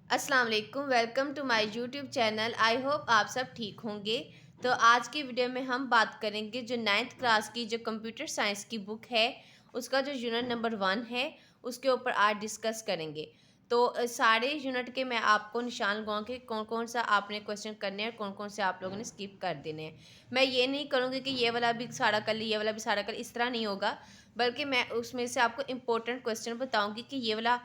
अस्सलाम वालेकुम, welcome to my YouTube channel. I hope आप सब ठीक होंगे। तो आज की वीडियो में हम बात करेंगे जो 9th क्लास की जो कंप्यूटर साइंस की बुक है उसका जो यूनिट नंबर 1 है उसके ऊपर आज डिस्कस करेंगे। तो सारे यूनिट के मैं आपको निशान लगाऊंगा कि कौन कौन सा आपने क्वेश्चन करने हैं और कौन कौन से आप लोगों ने स्किप कर देने हैं। मैं ये नहीं करूँगी कि ये वाला भी सारा कर ली, ये वाला भी सारा कर ली, इस तरह नहीं होगा, बल्कि मैं उसमें से आपको इम्पोर्टेंट क्वेश्चन बताऊँगी कि ये वाला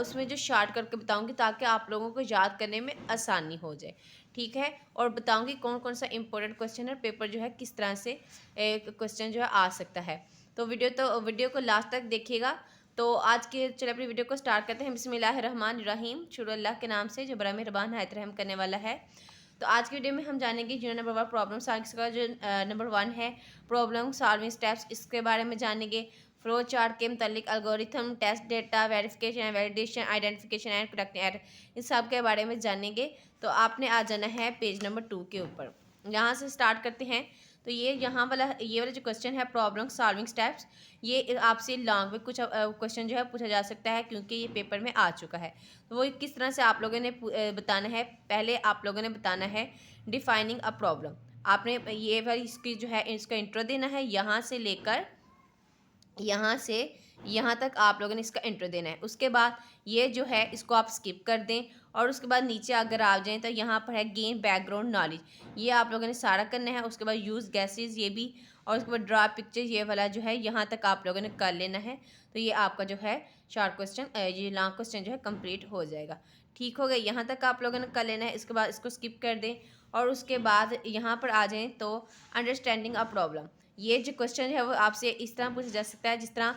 उसमें जो शार्ट करके बताऊंगी ताकि आप लोगों को याद करने में आसानी हो जाए। ठीक है, और बताऊंगी कौन कौन सा इंपॉर्टेंट क्वेश्चन है, पेपर जो है किस तरह से एक क्वेश्चन जो है आ सकता है। तो वीडियो को लास्ट तक देखिएगा। तो आज के चलिए अपनी वीडियो को स्टार्ट करते हैं। बिस्मिल्लाहिर्रहमानिर्रहीम, शुरू अल्लाह के नाम से जो बड़ा मेहरबान है रहम करने वाला है। तो आज की वीडियो में हम जानेंगे यूनिट नंबर 1 प्रॉब्लम सॉल्विंग का जो नंबर 1 है प्रॉब्लम सॉल्विंग स्टेप्स, इसके बारे में जानेंगे। फ्लो चार्ट के मतलब algorithm, test data, verification and validation, identification and correcting error, इस सब के बारे में जानेंगे। तो आपने आ जाना है पेज नंबर 2 के ऊपर। यहाँ से स्टार्ट करते हैं। तो ये वाला जो क्वेश्चन है प्रॉब्लम सॉल्विंग स्टेप्स, ये आपसे लॉन्ग में कुछ क्वेश्चन जो है पूछा जा सकता है क्योंकि ये पेपर में आ चुका है। तो वो किस तरह से आप लोगों ने बताना है। पहले आप लोगों ने बताना है डिफाइनिंग अ प्रॉब्लम। आपने ये वाली इसकी जो है इसका इंट्रो देना है, यहाँ से यहाँ तक आप लोगों ने इसका इंट्रो देना है। उसके बाद ये जो है इसको आप स्किप कर दें और उसके बाद नीचे अगर आ जाएं तो यहाँ पर है गेन बैकग्राउंड नॉलेज, ये आप लोगों ने सारा करना है। उसके बाद यूज़ गैसेज ये भी, और उसके बाद ड्रा पिक्चर ये वाला जो है यहाँ तक आप लोगों ने कर लेना है। तो ये आपका जो है शॉर्ट क्वेश्चन, ये लॉन्ग क्वेश्चन जो है कंप्लीट हो जाएगा। ठीक हो गया, यहाँ तक आप लोगों ने कर लेना है। इसके बाद इसको स्किप कर दें और उसके बाद यहाँ पर आ जाएँ तो अंडरस्टैंडिंग अ प्रॉब्लम। ये जो क्वेश्चन है वो आपसे इस तरह पूछा जा सकता है जिस तरह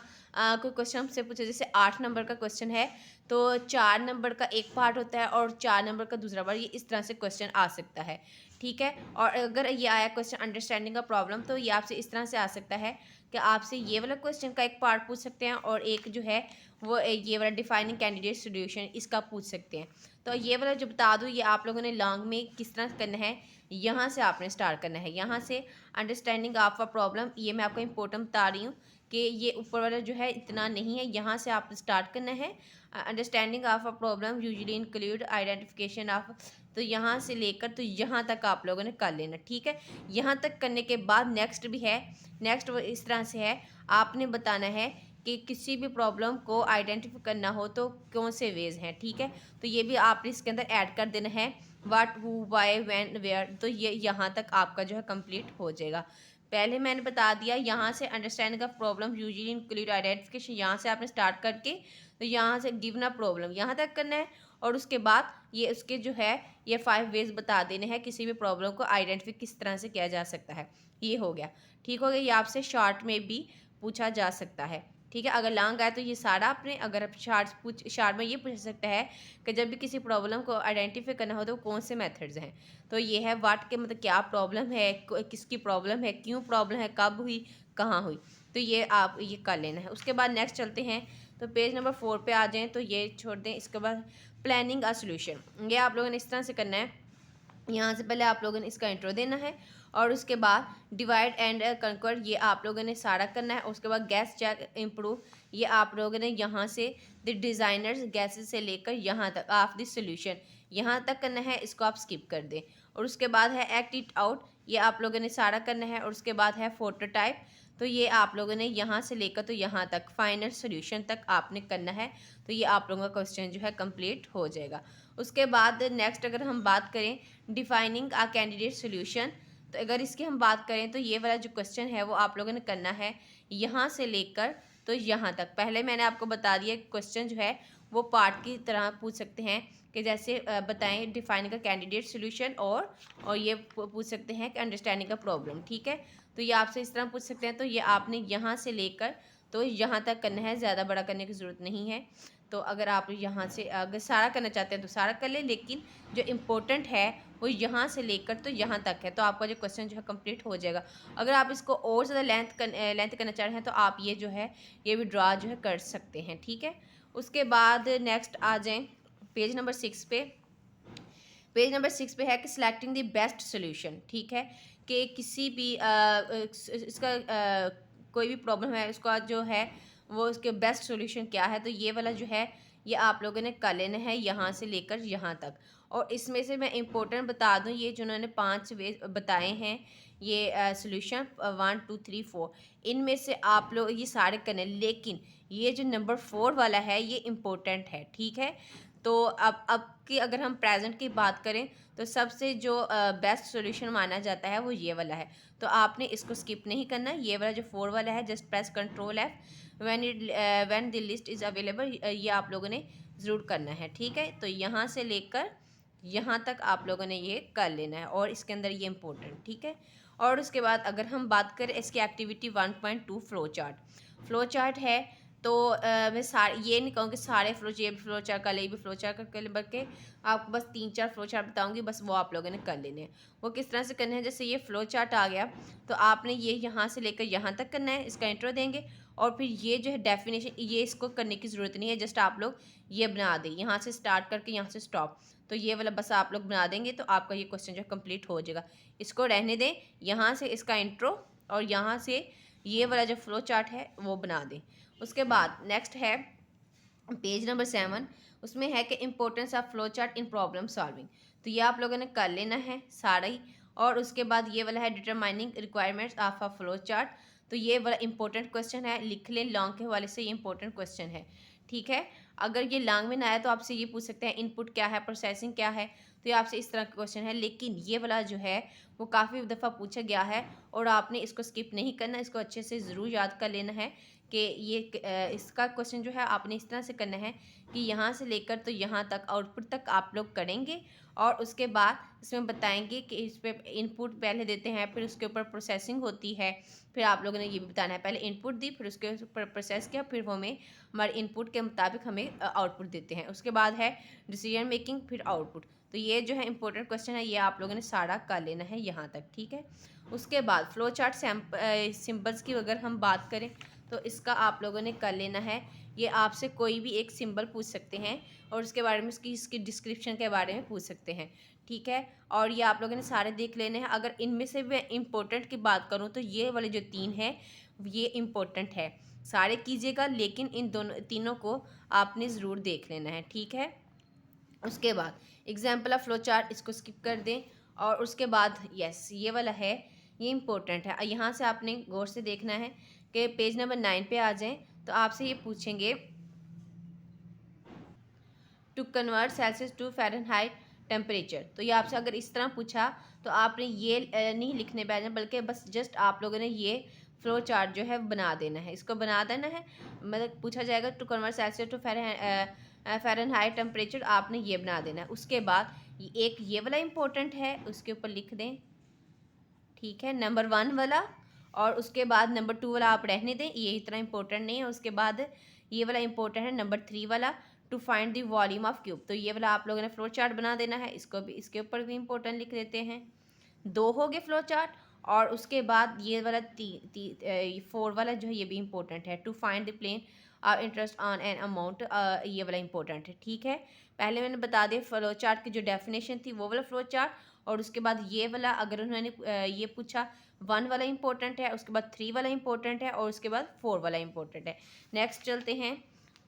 कोई क्वेश्चन हमसे पूछे, जैसे 8 नंबर का क्वेश्चन है तो 4 नंबर का एक पार्ट होता है और 4 नंबर का दूसरा पार्ट, ये इस तरह से क्वेश्चन आ सकता है। ठीक है, और अगर ये आया क्वेश्चन अंडरस्टैंडिंग का प्रॉब्लम तो ये आपसे इस तरह से आ सकता है कि आपसे ये वाला क्वेश्चन का एक पार्ट पूछ सकते हैं और एक जो है वो ये वाला डिफाइनिंग कैंडिडेट सोल्यूशन इसका पूछ सकते हैं। तो ये वाला जो बता दूँ ये आप लोगों ने लॉन्ग में किस तरह करना है, यहाँ से आपने स्टार्ट करना है। यहाँ से अंडरस्टैंडिंग ऑफ अ प्रॉब्लम, ये मैं आपको इम्पोर्टेंट बता रही हूँ कि ये ऊपर वाला जो है इतना नहीं है, यहाँ से आप स्टार्ट करना है। Understanding of a problem usually include identification of, तो यहाँ से लेकर तो यहाँ तक आप लोगों ने कर लेना। ठीक है, यहाँ तक करने के बाद नेक्स्ट भी है। नेक्स्ट वो इस तरह से है, आपने बताना है कि किसी भी प्रॉब्लम को आइडेंटिफाई करना हो तो कौन से वेज हैं। ठीक है, तो ये भी आपने इसके अंदर ऐड कर देना है, what, who, why, when, where. तो ये यहाँ तक आपका जो है कंप्लीट हो जाएगा। पहले मैंने बता दिया, यहाँ से understanding of problem usually include identification, यहाँ से आपने स्टार्ट करके तो यहाँ से गिवन अ प्रॉब्लम यहाँ तक करना है। और उसके बाद ये उसके जो है ये 5 वेज बता देने हैं किसी भी प्रॉब्लम को आइडेंटिफाई किस तरह से किया जा सकता है। ये हो गया। ठीक हो गया, ये आपसे शॉर्ट में भी पूछा जा सकता है। ठीक है, अगर लॉन्ग आए तो ये सारा आपने, अगर आप शार्ट में ये पूछ सकता है कि जब भी किसी प्रॉब्लम को आइडेंटिफाई करना हो तो कौन से मेथड्स हैं। तो ये है व्हाट के मतलब क्या प्रॉब्लम है, किसकी प्रॉब्लम है, क्यों प्रॉब्लम है, कब हुई, कहाँ हुई। तो ये आप ये कर लेना है। उसके बाद नेक्स्ट चलते हैं। तो पेज नंबर 4 पे आ जाएँ तो ये छोड़ दें। इसके बाद प्लानिंग अ सोल्यूशन, ये आप लोगों ने इस तरह से करना है। यहाँ से पहले आप लोगों ने इसका इंट्रो देना है और उसके बाद डिवाइड एंड कंकर, ये आप लोगों ने सारा करना है। उसके बाद गैस चेक इम्प्रूव, ये आप लोगों ने यहाँ से द डिज़ाइनर्स गैसेस से लेकर यहाँ तक ऑफ द सोल्यूशन यहाँ तक करना है, इसको आप स्किप कर दें। और उसके बाद है एक्ट इट आउट, ये आप लोगों ने सारा करना है। और उसके बाद है फोटोटाइप, तो ये आप लोगों ने यहाँ से लेकर तो यहाँ तक फाइनल सोल्यूशन तक आपने करना है। तो ये आप लोगों का क्वेश्चन जो है कंप्लीट हो जाएगा। उसके बाद नेक्स्ट अगर हम बात करें डिफाइनिंग अ कैंडिडेट सोल्यूशन, तो अगर इसकी हम बात करें तो ये वाला जो क्वेश्चन है वो आप लोगों ने करना है यहाँ से लेकर तो यहाँ तक। पहले मैंने आपको बता दिया क्वेश्चन जो है वो पार्ट की तरह पूछ सकते हैं कि जैसे बताएं डिफाइनिंग का कैंडिडेट सोल्यूशन, और ये पूछ सकते हैं कि अंडरस्टैंडिंग का प्रॉब्लम। ठीक है, तो ये आपसे इस तरह पूछ सकते हैं। तो ये आपने यहाँ से लेकर तो यहाँ तक करना है, ज़्यादा बड़ा करने की ज़रूरत नहीं है। तो अगर आप यहाँ से अगर सारा करना चाहते हैं तो सारा कर लें, लेकिन जो इम्पोर्टेंट है वो यहाँ से लेकर तो यहाँ तक है। तो आपका जो क्वेश्चन जो है कंप्लीट हो जाएगा। अगर आप इसको और ज़्यादा लेंथ करना चाह रहे हैं तो आप ये जो है ये भी ड्रा जो है कर सकते हैं। ठीक है, उसके बाद नेक्स्ट आ जाएं पेज नंबर 6 पे। पेज नंबर 6 पे है कि सिलेक्टिंग द बेस्ट सोल्यूशन। ठीक है, कि किसी भी इसका कोई भी प्रॉब्लम है उसका जो है वो उसके बेस्ट सोल्यूशन क्या है। तो ये वाला जो है ये आप लोगों ने कर लेना है यहाँ से लेकर यहाँ तक। और इसमें से मैं इम्पोर्टेंट बता दूँ, ये जिन्होंने 5 वे बताए हैं ये सोल्यूशन 1 2 3 4, इनमें से आप लोग ये सारे करने, लेकिन ये जो नंबर 4 वाला है ये इम्पोर्टेंट है, ठीक है। तो अब की अगर हम प्रेजेंट की बात करें तो सबसे जो बेस्ट सॉल्यूशन माना जाता है वो ये वाला है। तो आपने इसको स्किप नहीं करना, ये वाला जो 4 वाला है, just press control F when the list is available, ये आप लोगों ने ज़रूर करना है, ठीक है। तो यहाँ से लेकर यहाँ तक आप लोगों ने ये कर लेना है और इसके अंदर ये इम्पोर्टेंट, ठीक है। और उसके बाद अगर हम बात करें इसकी एक्टिविटी 1.2 फ्लो चार्ट है, तो मैं सारे ये नहीं कहूँगी सारे ये फ्लो चार्ट कर ले, भी फ्लो चार्ट कर ले, बल्कि आपको बस 3-4 फ्लो चार्ट बताऊँगी, बस वो आप लोगों ने कर लेने हैं। वो किस तरह से करने हैं, जैसे ये फ्लो चार्ट आ गया तो आपने ये यहाँ से लेकर यहाँ तक करना है, इसका इंट्रो देंगे और फिर ये जो है डेफिनेशन, ये इसको करने की ज़रूरत नहीं है, जस्ट आप लोग ये बना दें यहाँ से स्टार्ट करके यहाँ से स्टॉप, तो ये वाला बस आप लोग बना देंगे तो आपका ये क्वेश्चन जो कंप्लीट हो जाएगा। इसको रहने दें, यहाँ से इसका इंट्रो और यहाँ से ये वाला जो फ्लो चार्ट है वो बना दें। उसके बाद नेक्स्ट है पेज नंबर 7, उसमें है कि importance of flow chart in problem solving, तो ये आप लोगों ने कर लेना है सारा ही। और उसके बाद ये वाला है determining requirements of a flow chart, तो ये वाला इंपॉर्टेंट क्वेश्चन है, लिख लें, लॉन्ग के हवाले से ये इंपॉर्टेंट क्वेश्चन है, ठीक है। अगर ये लॉन्ग में ना आया तो आपसे ये पूछ सकते हैं इनपुट क्या है, प्रोसेसिंग क्या है, तो ये आपसे इस तरह का क्वेश्चन है। लेकिन ये वाला जो है वो काफ़ी दफ़ा पूछा गया है और आपने इसको स्किप नहीं करना, इसको अच्छे से ज़रूर याद कर लेना है कि ये इसका क्वेश्चन जो है आपने इस तरह से करना है कि यहाँ से लेकर तो यहाँ तक आउटपुट तक आप लोग करेंगे और उसके बाद इसमें बताएंगे कि इस पर इनपुट पहले देते हैं, फिर उसके ऊपर प्रोसेसिंग होती है, फिर आप लोगों ने ये भी बताना है पहले इनपुट दी, फिर उसके ऊपर प्रोसेस किया, फिर वो हमें हमारे इनपुट के मुताबिक हमें आउटपुट देते हैं। उसके बाद है डिसीजन मेकिंग, फिर आउटपुट। तो ये जो है इंपॉर्टेंट क्वेश्चन है, ये आप लोगों ने सारा कर लेना है यहाँ तक, ठीक है। उसके बाद फ्लो चार्ट सिंबल्स की अगर हम बात करें तो इसका आप लोगों ने कर लेना है। ये आपसे कोई भी एक सिंबल पूछ सकते हैं और उसके बारे में इसकी डिस्क्रिप्शन के बारे में पूछ सकते हैं, ठीक है। और ये आप लोगों ने सारे देख लेने हैं। अगर इनमें से मैं इम्पोर्टेंट की बात करूँ तो ये वाले जो 3 हैं ये इम्पोर्टेंट है, सारे कीजिएगा, लेकिन इन दोनों तीनों को आपने ज़रूर देख लेना है, ठीक है। उसके बाद एग्जाम्पल ऑफ फ्लो चार्ट, इसको स्किप कर दें। और उसके बाद यस ये वाला है, ये इम्पोर्टेंट है, यहाँ से आपने गौर से देखना है कि पेज नंबर 9 पे आ जाएं तो आपसे ये पूछेंगे to convert Celsius to Fahrenheit temperature. तो ये आपसे अगर इस तरह पूछा तो आपने ये नहीं लिखने बैठना, बल्कि बस जस्ट आप लोगों ने ये फ्लो चार्ट जो है बना देना है, इसको बना देना है। मतलब पूछा जाएगा to convert Celsius to Fahrenheit temperature, आपने ये बना देना है। उसके बाद एक ये वाला इम्पोर्टेंट है, उसके ऊपर लिख दें, ठीक है, नंबर 1 वाला। और उसके बाद नंबर 2 वाला आप रहने दें, ये इतना इंपॉर्टेंट नहीं है। उसके बाद ये वाला इंपॉर्टेंट है नंबर 3 वाला, to find the volume of cube, तो ये वाला आप लोगों ने फ्लो चार्ट बना देना है, इसको भी इसके ऊपर भी इंपॉर्टेंट लिख देते हैं। 2 हो गए फ्लो चार्ट। और उसके बाद ये वाला 4 वाला जो है ये भी इंपॉर्टेंट है, to find the plain interest on an amount, ये वाला इंपॉर्टेंट है, ठीक है। पहले मैंने बता दिया फ्लो चार्ट की जो डेफिनेशन थी वो वाला फ्लो चार्ट। और उसके बाद ये वाला अगर उन्होंने ये पूछा 1 वाला इंपॉर्टेंट है, उसके बाद 3 वाला इंपॉर्टेंट है और उसके बाद 4 वाला इंपॉर्टेंट है। नेक्स्ट चलते हैं,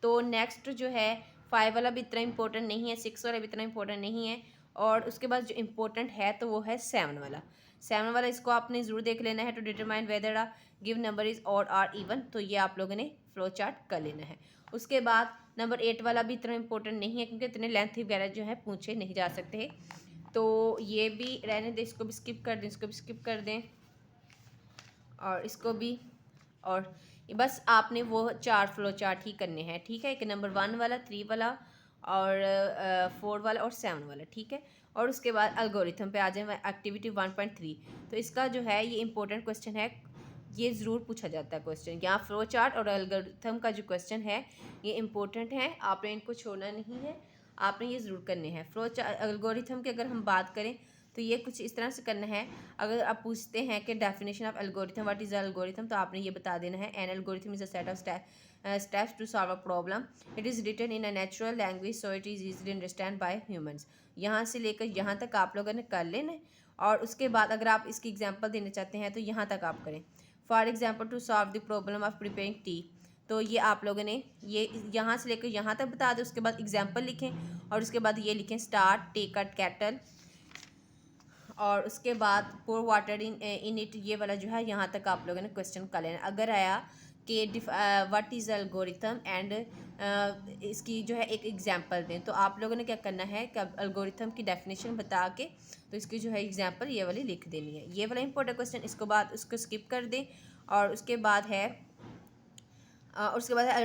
तो नेक्स्ट जो है 5 वाला भी इतना इंपॉर्टेंट नहीं है, 6 वाला भी इतना इंपॉर्टेंट नहीं है। और उसके बाद जो इम्पोर्टेंट है तो वो है 7 वाला। 7 वाला इसको आपने ज़रूर देख लेना है, to determine whether a give number is odd or even, तो ये आप लोगों ने फ्लो चार्ट कर लेना है। उसके बाद नंबर 8 वाला भी इतना इंपॉर्टेंट नहीं है क्योंकि इतने लेंथी वगैरह जो है पूछे नहीं जा सकते, तो ये भी रहने दें, इसको भी स्किप कर दें, इसको भी स्किप कर दें और इसको भी। और बस आपने वो 4 फ्लो चार्ट ही करने हैं, ठीक है, एक नंबर 1 वाला, 3 वाला और 4 वाला और 7 वाला, ठीक है। और उसके बाद एल्गोरिथम पे आ जाए, एक्टिविटी 1.3, तो इसका जो है ये इंपॉर्टेंट क्वेश्चन है, ये ज़रूर पूछा जाता है क्वेश्चन। यहाँ फ्लो चार्ट और एल्गोरिथम का जो क्वेश्चन है ये इंपॉर्टेंट है, आपने इनको छोड़ना नहीं है, आपने ये ज़रूर करने हैं। फ्लो चार्ट एल्गोरिथम की अगर हम बात करें तो ये कुछ इस तरह से करना है। अगर आप पूछते हैं कि definition of algorithm, what is algorithm, तो आपने ये बता देना है an algorithm is a set of steps to solve a problem. It is written in a natural language so it is easily understand by humans. यहाँ से लेकर यहाँ तक आप लोगों ने कर लेना है। और उसके बाद अगर आप इसकी एग्जांपल देना चाहते हैं तो यहाँ तक आप करें। For example to solve the problem of preparing tea, तो ये आप लोगों ने ये यहाँ से लेकर यहाँ तक बता दें। उसके बाद एग्जाम्पल लिखें और उसके बाद ये लिखें स्टार्ट टेक अ कैटल, और उसके बाद पोर वाटर इन इट, ये वाला जो है यहाँ तक आप लोगों ने क्वेश्चन कर लेना। अगर आया कि व्हाट इज़ एल्गोरिथम एंड इसकी जो है एक एग्जांपल दें, तो आप लोगों ने क्या करना है कि एल्गोरिथम की डेफिनेशन बता के तो इसकी जो है एग्जांपल ये वाली लिख देनी है। ये वाला इंपॉर्टेंट क्वेश्चन, इसको बाद उसको स्किप कर दें। और उसके बाद है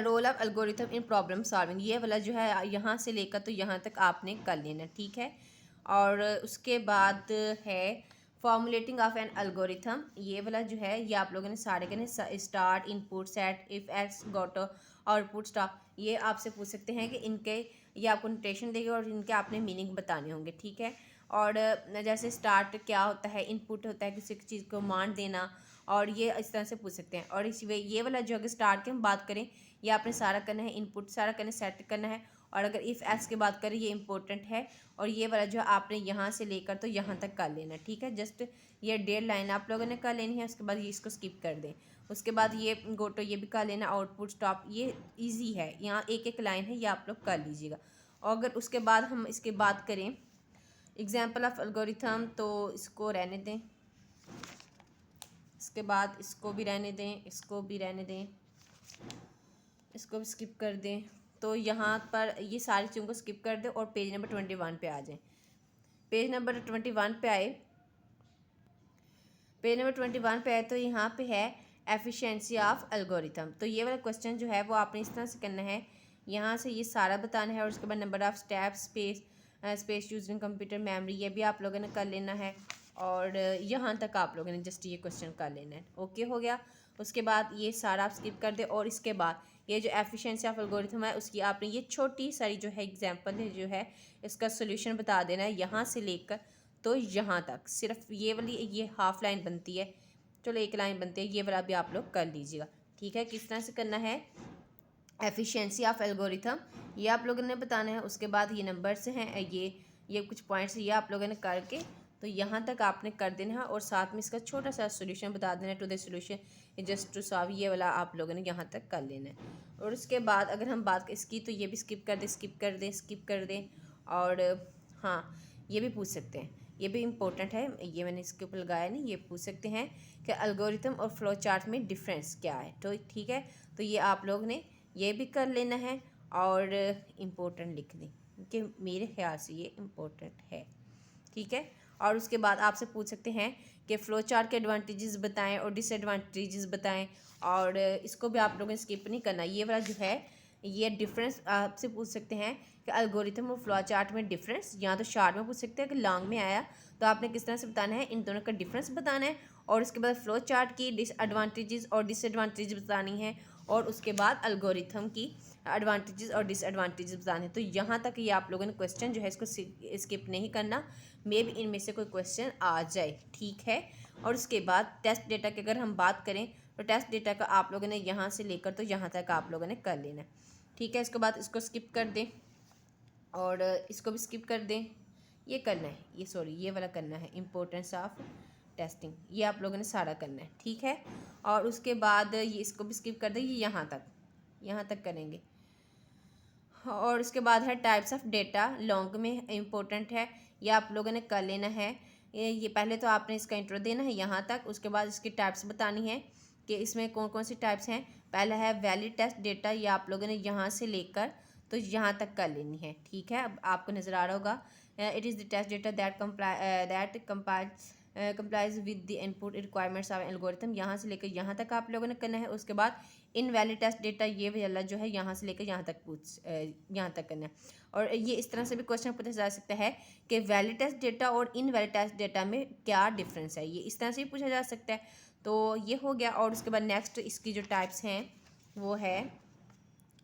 role of algorithm in problem solving, ये वाला जो है यहाँ से लेकर तो यहाँ तक आपने कर लेना, ठीक है। और उसके बाद है फॉर्मुलेटिंग ऑफ एन एल्गोरिथम, ये वाला जो है ये आप लोगों ने सारे के start input set if x got output stop, ये आपसे पूछ सकते हैं कि इनके ये आपको नोटेशन देंगे और इनके आपने मीनिंग बताने होंगे, ठीक है। और जैसे स्टार्ट क्या होता है, इनपुट होता है किसी चीज़ को मान देना, और ये इस तरह से पूछ सकते हैं। और इसी वे ये वाला जो अगर स्टार्ट की हम बात करें, ये आपने सारा करना है, इनपुट सारा करना सेट करना है। और अगर इफ़ एक्स की बात करें, ये इंपॉर्टेंट है, और ये वाला जो आपने यहाँ से लेकर तो यहाँ तक कर लेना, ठीक है। जस्ट ये 1.5 लाइन आप लोगों ने कर लेनी है। उसके बाद ये इसको स्किप कर दें। उसके बाद ये गोटो ये भी कर लेना, आउटपुट स्टॉप, ये ईजी है, यहाँ एक एक लाइन है, ये आप लोग कर लीजिएगा। और अगर उसके बाद हम इसके बात करें एग्जाम्पल ऑफ एल्गोरिथम, तो इसको रहने दें। इसके बाद इसको भी रहने दें, इसको भी रहने दें, इसको भी स्किप कर दें। तो यहाँ पर ये सारी चीज़ों को स्किप कर दें और पेज नंबर 21 पे आ जाएं। पेज नंबर 21 पे आए, पेज नंबर 21 पे आए तो यहाँ पे है एफिशिएंसी ऑफ एल्गोरिथम। तो ये वाला क्वेश्चन जो है वो आपने इस तरह से करना है, यहाँ से ये सारा बताना है। और उसके बाद number of steps, space using computer memory, ये भी आप लोगों ने कर लेना है। और यहाँ तक आप लोगों ने जस्ट ये क्वेश्चन कर लेना है, ओके हो गया। उसके बाद ये सारा आप स्किप कर दे। और इसके बाद ये जो एफिशिएंसी ऑफ एल्गोरिथम है उसकी आपने ये छोटी सारी जो है एग्जांपल है जो है इसका सोल्यूशन बता देना है, यहाँ से लेकर तो यहाँ तक। सिर्फ ये वाली ये हाफ लाइन बनती है, चलो एक लाइन बनती है, ये वाला भी आप लोग कर लीजिएगा, ठीक है। किस तरह से करना है एफिशिएंसी ऑफ एल्गोरिथम, ये आप लोगों ने बताना है। उसके बाद ये नंबर्स हैं, ये कुछ पॉइंट्स ये आप लोगों ने करके तो यहाँ तक आपने कर देना है। और साथ में इसका छोटा सा सोल्यूशन बता देना है, to the solution just to solve, ये वाला आप लोगों ने यहाँ तक कर लेना है। और उसके बाद अगर हम बात इसकी, तो ये भी स्किप कर दें, स्किप कर दें, स्किप कर दें। और हाँ, ये भी पूछ सकते हैं, ये भी इम्पोर्टेंट है, ये मैंने इसके ऊपर लगाया नहीं, ये पूछ सकते हैं कि एल्गोरिथम और फ्लो चार्ट में डिफरेंस क्या है, तो ठीक है। तो ये आप लोग ने ये भी कर लेना है और इम्पोर्टेंट लिख दें कि मेरे ख्याल से ये इम्पोर्टेंट है, ठीक है। और उसके बाद आपसे पूछ सकते हैं कि फ़्लो चार्ट के एडवांटेजेस बताएं और डिसएडवांटेजेस बताएं, और इसको भी आप लोगों ने स्किप नहीं करना। ये वाला जो है ये डिफरेंस आपसे पूछ सकते हैं कि एल्गोरिथम और फ्लो चार्ट में डिफरेंस, या तो शार्ट में पूछ सकते हैं कि लॉन्ग में आया तो आपने किस तरह से बताना है, इन दोनों का डिफरेंस बताना है। और उसके बाद फ्लो चार्ट की डिसएडवांटेजेस और डिसएडवांटेजेस बतानी है। और उसके बाद एल्गोरिथम की एडवांटेजेस और डिसएडवांटेजेस बताने हैं। तो यहाँ तक ये आप लोगों ने क्वेश्चन जो है इसको स्किप नहीं करना, मे भी इनमें से कोई क्वेश्चन आ जाए, ठीक है। और उसके बाद टेस्ट डेटा की अगर हम बात करें तो टेस्ट डेटा का आप लोगों ने यहाँ से लेकर तो यहाँ तक आप लोगों ने कर लेना है, ठीक है। इसके बाद इसको स्किप कर दें और इसको भी स्किप कर दें। ये करना है, ये सॉरी ये वाला करना है इम्पोर्टेंस ऑफ टेस्टिंग, ये आप लोगों ने सारा करना है, ठीक है। और उसके बाद ये इसको भी स्किप कर दें, ये यहाँ तक करेंगे। और उसके बाद है टाइप्स ऑफ डेटा, लॉन्ग में इम्पोर्टेंट है, ये आप लोगों ने कर लेना है। ये पहले तो आपने इसका इंट्रो देना है यहाँ तक। उसके बाद इसकी टाइप्स बतानी है कि इसमें कौन कौन सी टाइप्स हैं। पहला है वैलिड टेस्ट डेटा, ये आप लोगों ने यहाँ से लेकर तो यहाँ तक कर लेनी है, ठीक है। अब आपको नज़र आ रहा होगा it is the test data that complies with the input requirements of algorithm, यहाँ से लेकर यहाँ तक आप लोगों ने करना है। उसके बाद इनवैलिड टेस्ट डेटा, ये वाला जो है यहाँ से लेकर यहाँ तक करना है। और ये इस तरह से भी क्वेश्चन पूछा जा सकता है कि वैलिड टेस्ट डेटा और इनवैलिड टेस्ट डेटा में क्या डिफरेंस है, ये इस तरह से भी पूछा जा सकता है। तो ये हो गया। और उसके बाद नेक्स्ट इसकी जो टाइप्स हैं वो है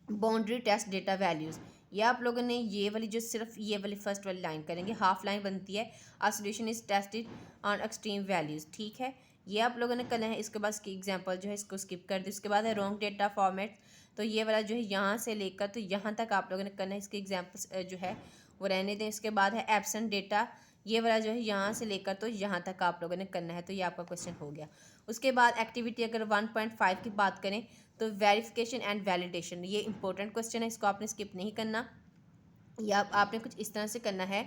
बाउंड्री टेस्ट डेटा वैल्यूज़, ये आप लोगों ने ये वाली जो सिर्फ ये वाली फर्स्ट वाली लाइन करेंगे, हाफ लाइन बनती है, a solution is tested on extreme values, ठीक है। ये आप लोगों ने करना है। इसके बाद इसकी एग्जांपल जो है इसको स्किप कर दे। उसके बाद है रॉन्ग डेटा फॉर्मेट, तो ये वाला जो है यहाँ से लेकर तो यहाँ तक आप लोगों ने करना है, इसके एग्जाम्पल्स जो है वो रहने दें। इसके बाद है एब्सेंट डेटा, ये वाला जो है यहाँ से लेकर तो यहाँ तक आप लोगों ने करना है, तो ये आपका क्वेश्चन हो गया। उसके बाद एक्टिविटी अगर 1.5 की बात करें तो वेरिफिकेशन एंड वैलिडेशन ये इंपॉर्टेंट क्वेश्चन है, इसको आपने स्किप नहीं करना। या आपने कुछ इस तरह से करना है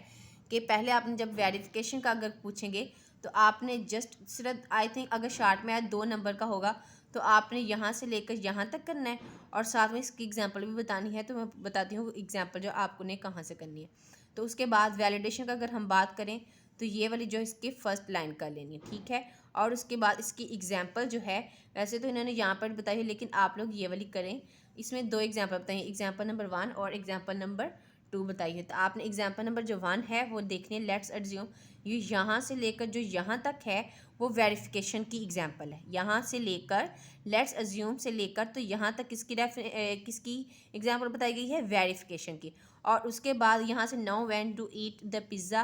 कि पहले आपने जब वेरिफिकेशन का अगर पूछेंगे तो आपने जस्ट सिर्फ आई थिंक अगर शार्ट में 2 नंबर का होगा तो आपने यहाँ से लेकर यहाँ तक करना है, और साथ में इसकी एग्जांपल भी बतानी है। तो मैं बताती हूँ एग्जांपल जो आपको ने कहाँ से करनी है। तो उसके बाद वैलिडेशन का अगर हम बात करें तो ये वाली जो इसकी फर्स्ट लाइन कर लेनी है, ठीक है। और उसके बाद इसकी एग्जाम्पल जो है, वैसे तो इन्होंने यहाँ पर बताई है लेकिन आप लोग ये वाली करें। इसमें 2 एग्जाम्पल बताइए, एग्जाम्पल नंबर 1 और एग्जाम्पल नंबर 2 बताइए। तो आपने एग्जाम्पल नंबर जो 1 है वो देखनी है। लेट्स एज्यूम ये यहाँ से लेकर जो यहाँ तक है वो वेरिफिकेशन की एग्जाम्पल है। यहाँ से लेकर लेट्स एज्यूम से लेकर तो यहाँ तक किसकी एग्जाम्पल बताई गई है, वेरिफिकेशन की। और उसके बाद यहाँ से now when to eat the pizza,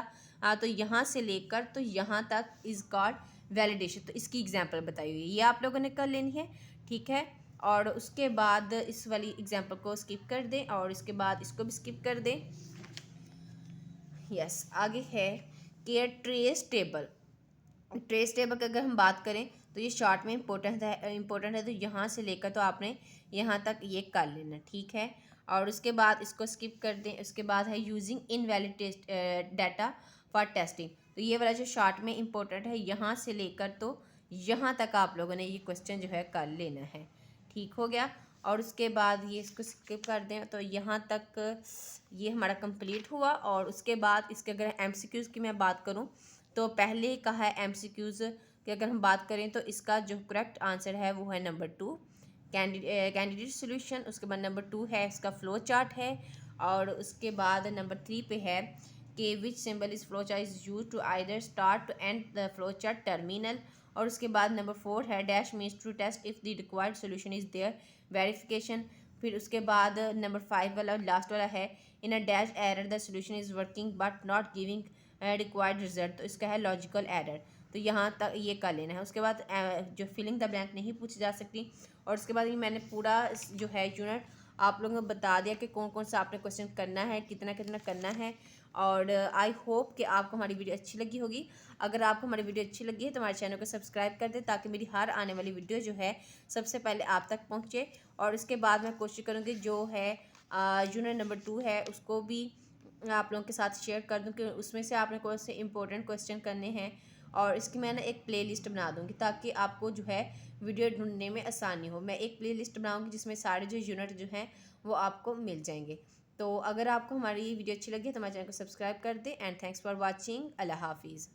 तो यहाँ से लेकर तो यहाँ तक इज़ कॉल्ड वैलिडेशन। तो इसकी एग्जाम्पल बताई हुई है, ये आप लोगों ने कर लेनी है, ठीक है। और उसके बाद इस वाली एग्जाम्पल को स्किप कर दें और इसके बाद इसको भी स्किप कर दें। यस, आगे है कि ट्रेस टेबल। ट्रेस टेबल की अगर हम बात करें तो ये शॉर्ट में इम्पोर्टेंट है। तो यहाँ से लेकर तो आपने यहाँ तक ये कर लेना, ठीक है। और उसके बाद इसको स्किप कर दें। उसके बाद है using invalid data for testing. तो ये वाला जो शॉर्ट में इम्पोर्टेंट है, यहाँ से लेकर तो यहाँ तक आप लोगों ने ये क्वेश्चन जो है कर लेना है, ठीक हो गया। और उसके बाद ये इसको स्किप कर दें तो यहाँ तक ये हमारा कंप्लीट हुआ। और उसके बाद इसके अगर एमसीक्यूज़ की मैं बात करूँ तो पहले का है एमसीक्यूज़ की अगर हम बात करें तो इसका जो करेक्ट आंसर है वो है नंबर 2 कैंडिडेट सोल्यूशन। उसके बाद नंबर 2 है इसका फ्लो चार्ट है। और उसके बाद नंबर 3 पे है कि which symbol is flow chart is use to either start to end the flow chart terminal. और उसके बाद नंबर 4 है dash means to test if the required solution is there verification. फिर उसके बाद नंबर 5 वाला लास्ट वाला है in a dash error the solution is working but not giving required result. तो इसका है लॉजिकल एरर। तो यहाँ तक ये कर लेना है। उसके बाद जो फिलिंग द ब्लैंक नहीं पूछी जा सकती। और उसके बाद ये मैंने पूरा जो है यूनिट आप लोगों को बता दिया कि कौन कौन सा आपने क्वेश्चन करना है, कितना कितना करना है। और आई होप कि आपको हमारी वीडियो अच्छी लगी होगी। अगर आपको हमारी वीडियो अच्छी लगी है तो हमारे चैनल को सब्सक्राइब कर दें ताकि मेरी हर आने वाली वीडियो जो है सबसे पहले आप तक पहुँचे। और इसके बाद मैं कोशिश करूँगी जो है यूनिट नंबर 2 है उसको भी आप लोगों के साथ शेयर कर दूँ कि उसमें से आपने कौन से इंपॉर्टेंट क्वेश्चन करने हैं। और इसकी मैं ना एक प्लेलिस्ट बना दूँगी ताकि आपको जो है वीडियो ढूंढने में आसानी हो। मैं एक प्लेलिस्ट बनाऊँगी जिसमें सारे जो यूनिट जो हैं वो आपको मिल जाएंगे। तो अगर आपको हमारी वीडियो अच्छी लगी तो हमारे चैनल को सब्सक्राइब कर दें। And thanks for watching. अल्लाह हाफिज़।